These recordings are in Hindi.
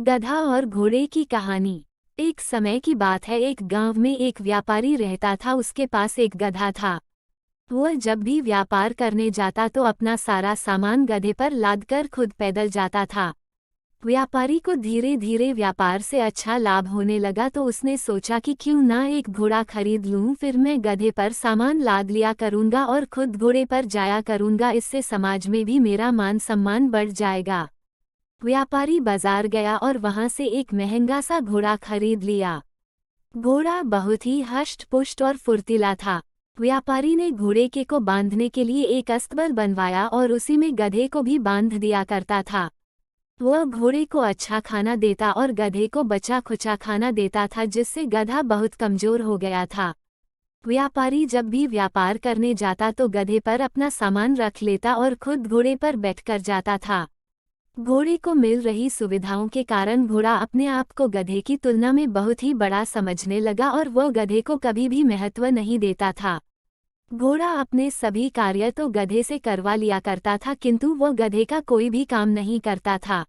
गधा और घोड़े की कहानी। एक समय की बात है, एक गांव में एक व्यापारी रहता था। उसके पास एक गधा था। वह जब भी व्यापार करने जाता तो अपना सारा सामान गधे पर लादकर खुद पैदल जाता था। व्यापारी को धीरे धीरे व्यापार से अच्छा लाभ होने लगा तो उसने सोचा कि क्यों ना एक घोड़ा खरीद लूं, फिर मैं गधे पर सामान लाद लिया करूंगा और खुद घोड़े पर जाया करूंगा। इससे समाज में भी मेरा मान सम्मान बढ़ जाएगा। व्यापारी बाजार गया और वहां से एक महंगा सा घोड़ा खरीद लिया। घोड़ा बहुत ही हष्ट-पुष्ट और फुर्तीला था। व्यापारी ने घोड़े के को बांधने के लिए एक अस्तबल बनवाया और उसी में गधे को भी बांध दिया करता था। वह घोड़े को अच्छा खाना देता और गधे को बचा खुचा खाना देता था, जिससे गधा बहुत कमजोर हो गया था। व्यापारी जब भी व्यापार करने जाता तो गधे पर अपना सामान रख लेता और खुद घोड़े पर बैठकर जाता था। घोड़े को मिल रही सुविधाओं के कारण घोड़ा अपने आप को गधे की तुलना में बहुत ही बड़ा समझने लगा और वह गधे को कभी भी महत्व नहीं देता था। घोड़ा अपने सभी कार्य तो गधे से करवा लिया करता था, किंतु वह गधे का कोई भी काम नहीं करता था।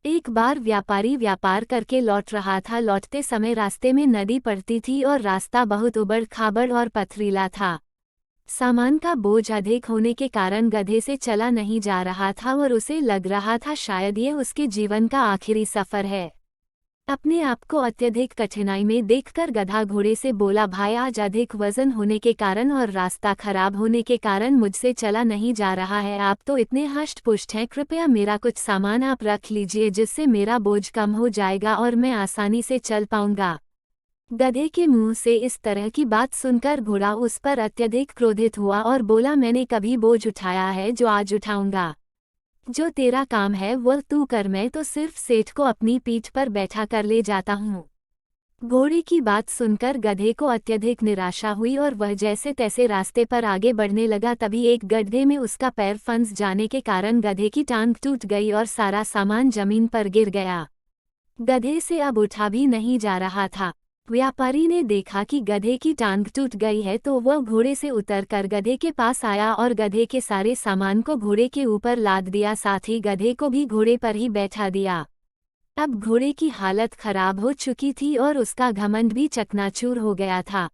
एक बार व्यापारी व्यापार करके लौट रहा था। लौटते समय रास्ते में नदी पड़ती थी और रास्ता बहुत उबड़-खाबड़ और पथरीला था। सामान का बोझ अधिक होने के कारण गधे से चला नहीं जा रहा था और उसे लग रहा था शायद ये उसके जीवन का आखिरी सफर है। अपने आप को अत्यधिक कठिनाई में देखकर गधा घोड़े से बोला, भाई, आज अधिक वजन होने के कारण और रास्ता खराब होने के कारण मुझसे चला नहीं जा रहा है। आप तो इतने हष्ट-पुष्ट हैं, कृपया मेरा कुछ सामान आप रख लीजिए, जिससे मेरा बोझ कम हो जाएगा और मैं आसानी से चल पाऊंगा। गधे के मुंह से इस तरह की बात सुनकर घोड़ा उस पर अत्यधिक क्रोधित हुआ और बोला, मैंने कभी बोझ उठाया है जो आज उठाऊंगा? जो तेरा काम है वह तू कर, मैं तो सिर्फ सेठ को अपनी पीठ पर बैठा कर ले जाता हूँ। घोड़े की बात सुनकर गधे को अत्यधिक निराशा हुई और वह जैसे तैसे रास्ते पर आगे बढ़ने लगा। तभी एक गड्ढे में उसका पैर फंस जाने के कारण गधे की टांग टूट गई और सारा सामान जमीन पर गिर गया। गधे से अब उठा भी नहीं जा रहा था। व्यापारी ने देखा कि गधे की टांग टूट गई है तो वह घोड़े से उतरकर गधे के पास आया और गधे के सारे सामान को घोड़े के ऊपर लाद दिया, साथ ही गधे को भी घोड़े पर ही बैठा दिया। अब घोड़े की हालत खराब हो चुकी थी और उसका घमंड भी चकनाचूर हो गया था।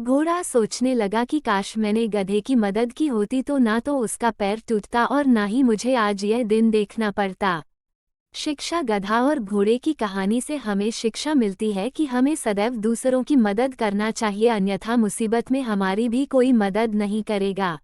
घोड़ा सोचने लगा कि काश मैंने गधे की मदद की होती तो ना तो उसका पैर टूटता और ना ही मुझे आज यह दिन देखना पड़ता। शिक्षा। गधा और घोड़े की कहानी से हमें शिक्षा मिलती है कि हमें सदैव दूसरों की मदद करना चाहिए, अन्यथा मुसीबत में हमारी भी कोई मदद नहीं करेगा।